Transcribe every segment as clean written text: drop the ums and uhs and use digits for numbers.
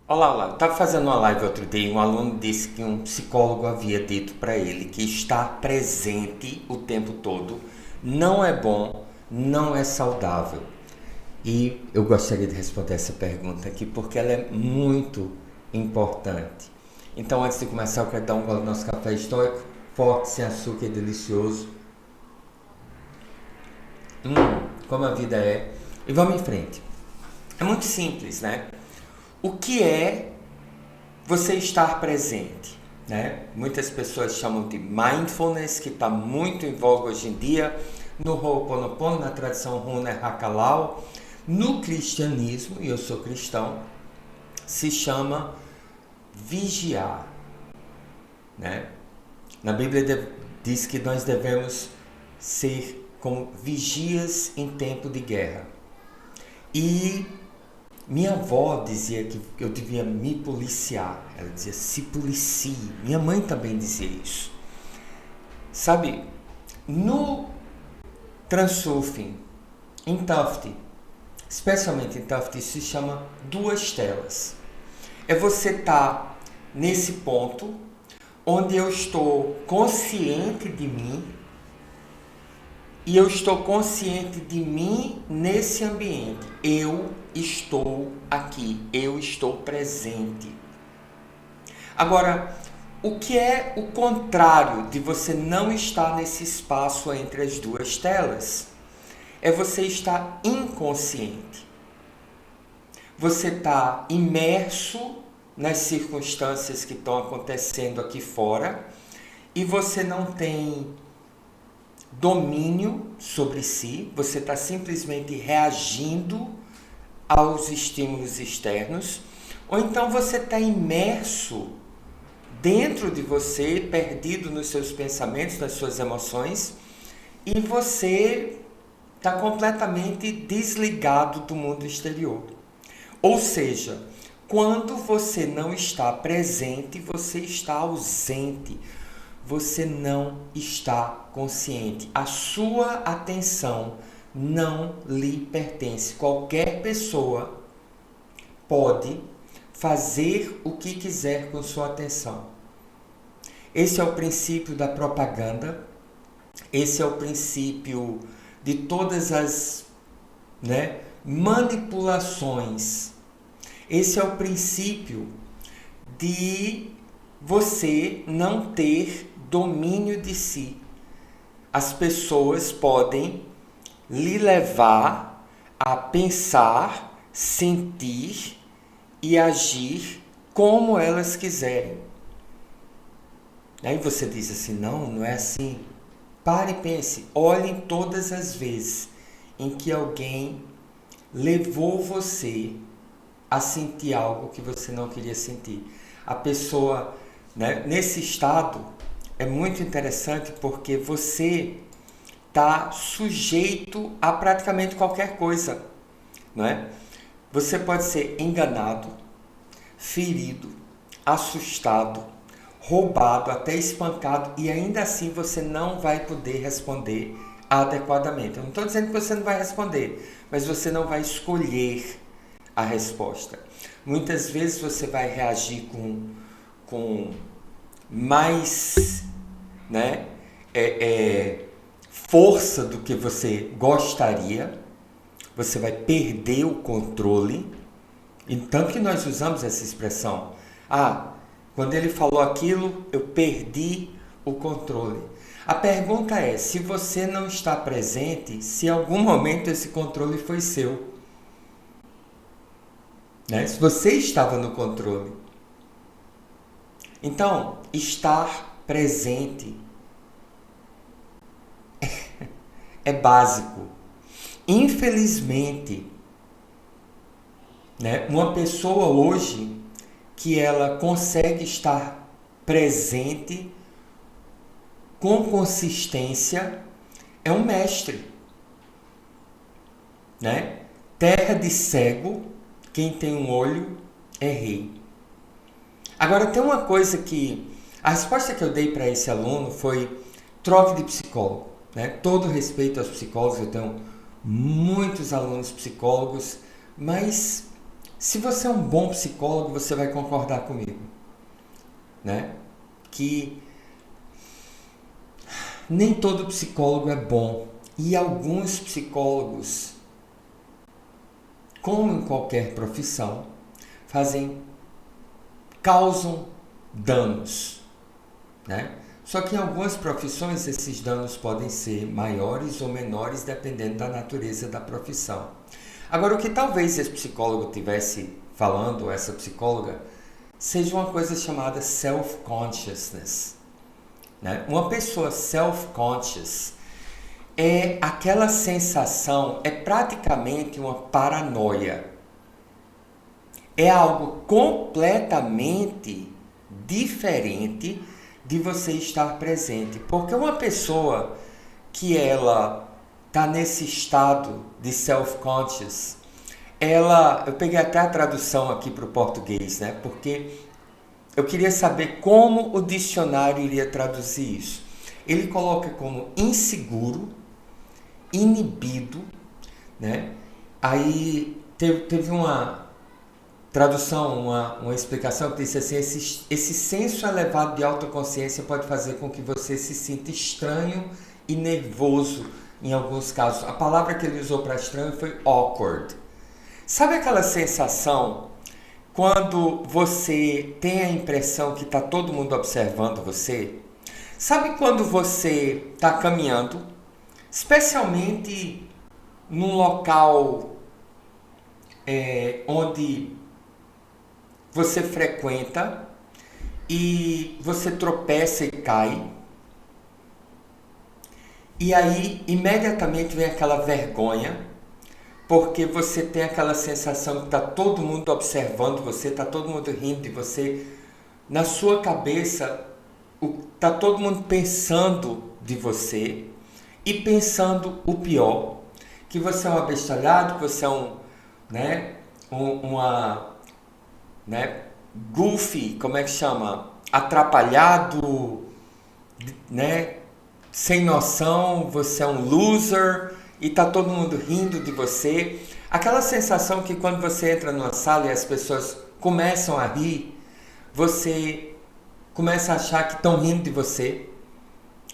Olá, olá. Estava fazendo uma live outro dia e um aluno disse que um psicólogo havia dito para ele que estar presente o tempo todo não é bom, não é saudável. E eu gostaria de responder essa pergunta aqui porque ela é muito importante. Então, antes de começar, eu quero dar um gole no nosso café estoico, forte, sem açúcar e delicioso, como a vida é. E vamos em frente. É muito simples, né? O que é você estar presente, né? Muitas pessoas chamam de mindfulness, que está muito em voga hoje em dia, no Ho'oponopono, na tradição Hunner Hakalau. No cristianismo, e eu sou cristão, se chama vigiar, né? Na Bíblia diz que nós devemos ser como vigias em tempo de guerra. E minha avó dizia que eu devia me policiar. Ela dizia, se policie. Minha mãe também dizia isso. Sabe, no Transurfing, em Tufte, especialmente em Tufte, isso se chama duas telas. É você estar nesse ponto onde eu estou consciente de mim e eu estou consciente de mim nesse ambiente. Eu estou aqui, eu estou presente. Agora, o que é o contrário de você não estar nesse espaço entre as duas telas? É você estar inconsciente. Você está imerso nas circunstâncias que estão acontecendo aqui fora e você não tem domínio sobre si, você está simplesmente reagindo aos estímulos externos, ou então você está imerso dentro de você, perdido nos seus pensamentos, nas suas emoções, e você está completamente desligado do mundo exterior. Ou seja, quando você não está presente, você está ausente. Você não está consciente. A sua atenção não lhe pertence. Qualquer pessoa pode fazer o que quiser com sua atenção. Esse é o princípio da propaganda. Esse é o princípio de todas as, manipulações. Esse é o princípio de você não ter domínio de si. As pessoas podem lhe levar a pensar, sentir e agir como elas quiserem. Aí você diz assim, não é assim. Pare e pense, olhem todas as vezes em que alguém levou você a sentir algo que você não queria sentir. A pessoa, nesse estado, é muito interessante porque você está sujeito a praticamente qualquer coisa, não é? Você pode ser enganado, ferido, assustado, roubado, até espancado, e ainda assim você não vai poder responder adequadamente. Eu não estou dizendo que você não vai responder, mas você não vai escolher a resposta. Muitas vezes você vai reagir com mais força do que você gostaria, você vai perder o controle. Então que nós usamos essa expressão. Quando ele falou aquilo, eu perdi o controle. A pergunta é, se você não está presente, se em algum momento esse controle foi seu. Se você estava no controle. Então, estar presente é básico. Infelizmente, uma pessoa hoje que ela consegue estar presente com consistência é um mestre. Terra de cego, quem tem um olho é rei. Agora, tem uma coisa que... A resposta que eu dei para esse aluno foi troque de psicólogo. Todo respeito aos psicólogos, eu tenho muitos alunos psicólogos, mas Se você é um bom psicólogo, você vai concordar comigo, né? Que nem todo psicólogo é bom. E alguns psicólogos, como em qualquer profissão, causam danos, né? Só que em algumas profissões esses danos podem ser maiores ou menores dependendo da natureza da profissão. Agora, o que talvez esse psicólogo tivesse falando, essa psicóloga, seja uma coisa chamada self-consciousness, né? Uma pessoa self-conscious é aquela sensação, é praticamente uma paranoia. É algo completamente diferente de você estar presente. Porque uma pessoa que ela está nesse estado de self-conscious, eu peguei até a tradução aqui para o português, né? Porque eu queria saber como o dicionário iria traduzir isso. Ele coloca como inseguro, inibido, né? Aí teve uma tradução, uma explicação que disse assim: esse senso elevado de autoconsciência pode fazer com que você se sinta estranho e nervoso em alguns casos. A palavra que ele usou para estranho foi awkward. Sabe aquela sensação quando você tem a impressão que está todo mundo observando você? Sabe quando você está caminhando, especialmente num local onde você frequenta e você tropeça e cai, e aí imediatamente vem aquela vergonha, porque você tem aquela sensação que está todo mundo observando você, está todo mundo rindo de você, na sua cabeça está todo mundo pensando de você e pensando o pior, que você é um abestalhado, que você é goofy, como é que chama? Atrapalhado, né? Sem noção, você é um loser e tá todo mundo rindo de você. Aquela sensação que quando você entra numa sala e as pessoas começam a rir, você começa a achar que estão rindo de você.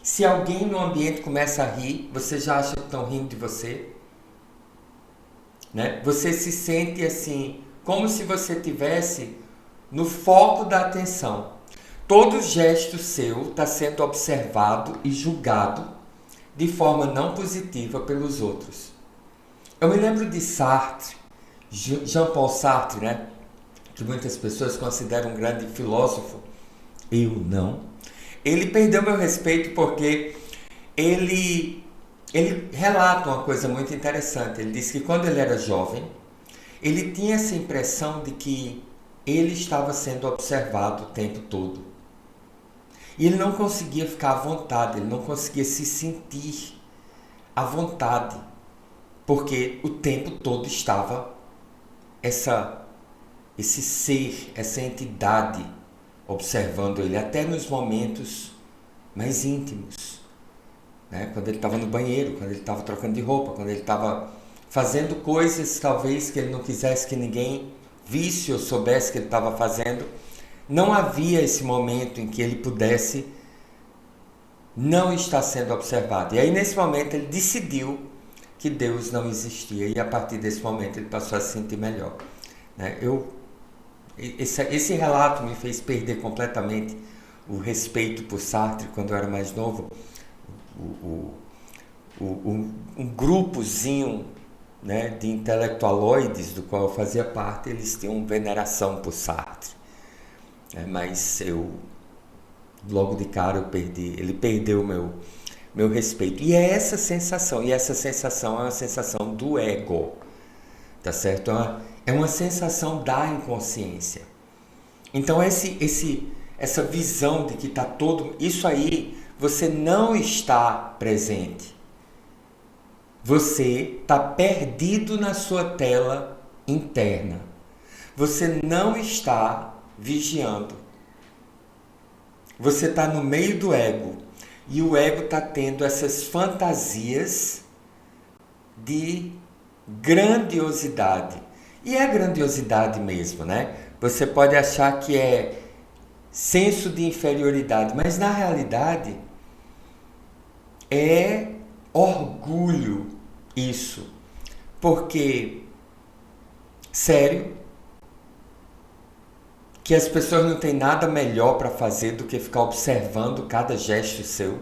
Se alguém no ambiente começa a rir, você já acha que estão rindo de você, né? Você se sente assim, como se você tivesse no foco da atenção. Todo gesto seu está sendo observado e julgado de forma não positiva pelos outros. Eu me lembro de Sartre, Jean-Paul Sartre, né? Que muitas pessoas consideram um grande filósofo. Eu não. Ele perdeu meu respeito porque ele relata uma coisa muito interessante. Ele disse que quando ele era jovem, ele tinha essa impressão de que ele estava sendo observado o tempo todo. E ele não conseguia ficar à vontade, ele não conseguia se sentir à vontade, porque o tempo todo estava esse ser, essa entidade observando ele, até nos momentos mais íntimos, né? Quando ele estava no banheiro, quando ele estava trocando de roupa, quando ele estava fazendo coisas talvez que ele não quisesse que ninguém visse ou soubesse que ele estava fazendo, não havia esse momento em que ele pudesse não estar sendo observado. E aí nesse momento ele decidiu que Deus não existia, e a partir desse momento ele passou a se sentir melhor, né? Esse relato me fez perder completamente o respeito por Sartre quando eu era mais novo. Um grupozinho, né, de intelectualoides do qual eu fazia parte, eles tinham veneração por Sartre. Mas eu, logo de cara, ele perdeu o meu respeito. E é essa sensação, é uma sensação do ego, tá certo? É uma sensação da inconsciência. Então essa visão de que está todo... Isso aí, você não está presente. Você está perdido na sua tela interna. Você não está vigiando. Você está no meio do ego. E o ego está tendo essas fantasias de grandiosidade. E é grandiosidade mesmo, né? Você pode achar que é senso de inferioridade, mas na realidade é orgulho isso. Porque, sério, que as pessoas não têm nada melhor para fazer do que ficar observando cada gesto seu,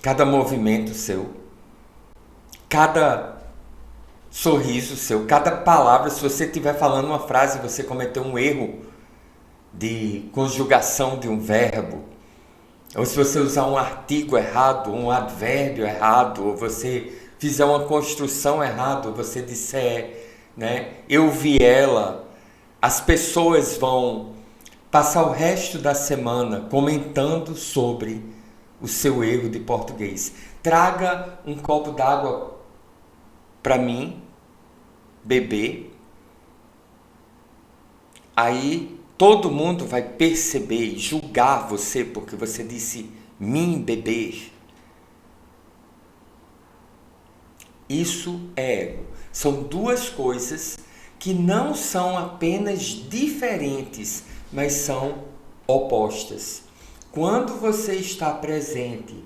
cada movimento seu, cada sorriso seu, cada palavra. Se você estiver falando uma frase e você cometeu um erro de conjugação de um verbo, ou se você usar um artigo errado, um advérbio errado, ou você fizer uma construção errada, ou você disser, né, eu vi ela, as pessoas vão passar o resto da semana comentando sobre o seu erro de português. Traga um copo d'água para mim beber. Aí todo mundo vai perceber e julgar você porque você disse mim beber. Isso é ego. São duas coisas que não são apenas diferentes, mas são opostas. Quando você está presente,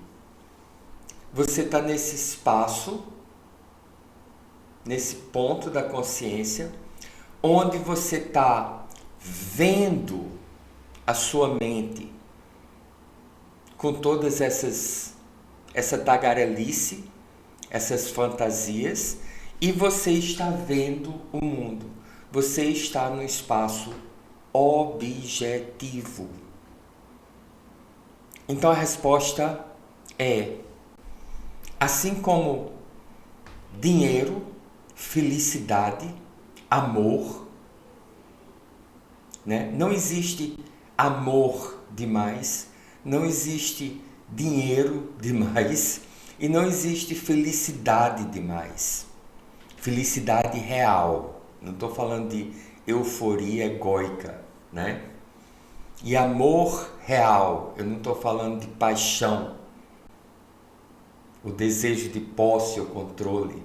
você está nesse espaço, nesse ponto da consciência, onde você está vendo a sua mente com todas essa tagarelice, essas fantasias, e você está vendo o mundo. Você está no espaço objetivo. Então a resposta é: assim como dinheiro, felicidade, amor, né? Não existe amor demais, não existe dinheiro demais e não existe felicidade demais. Felicidade real, não estou falando de euforia egóica, né? E amor real, eu não estou falando de paixão, o desejo de posse ou controle.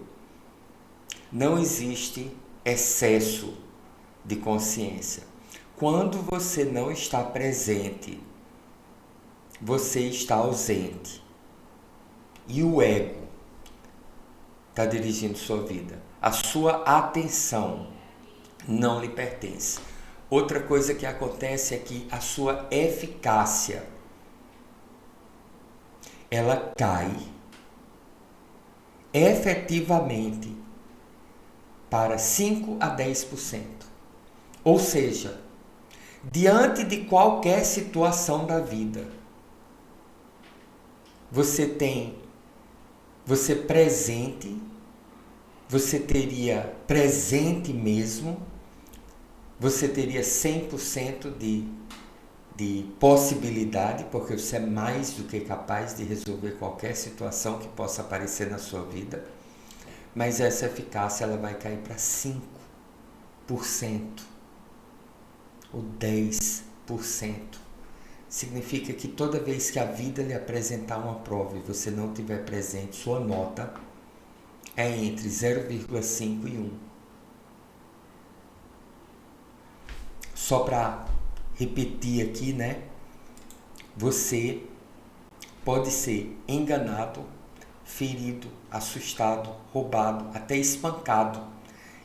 Não existe excesso de consciência. Quando você não está presente, você está ausente. E o ego está dirigindo sua vida. A sua atenção não lhe pertence. Outra coisa que acontece é que a sua eficácia, ela cai efetivamente para 5 a 10%. Ou seja, diante de qualquer situação da vida, você presente, você teria presente mesmo, você teria 100% de possibilidade, porque você é mais do que capaz de resolver qualquer situação que possa aparecer na sua vida, mas essa eficácia ela vai cair para 5% ou 10%. Significa que toda vez que a vida lhe apresentar uma prova e você não tiver presente, sua nota é entre 0,5 e 1. Só para repetir aqui, né? Você pode ser enganado, ferido, assustado, roubado, até espancado.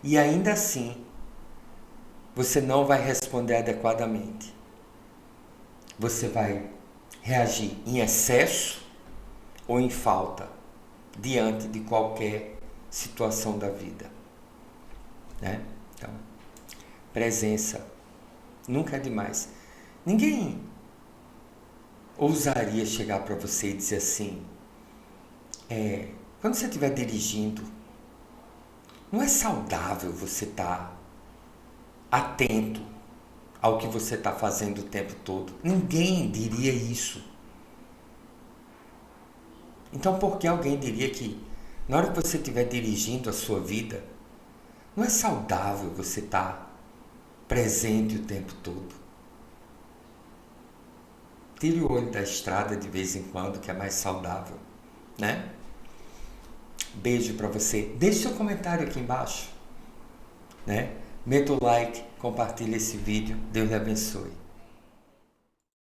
E ainda assim, você não vai responder adequadamente. Você vai reagir em excesso ou em falta diante de qualquer situação da vida, né? Então, presença nunca é demais. Ninguém ousaria chegar para você e dizer assim, quando você estiver dirigindo, não é saudável você estar atento ao que você está fazendo o tempo todo. Ninguém diria isso. Então, por que alguém diria que na hora que você estiver dirigindo a sua vida, não é saudável você estar presente o tempo todo? Tire o olho da estrada de vez em quando, que é mais saudável, né? Beijo para você. Deixe seu comentário aqui embaixo. né? Meta o like, compartilhe esse vídeo. Deus lhe abençoe.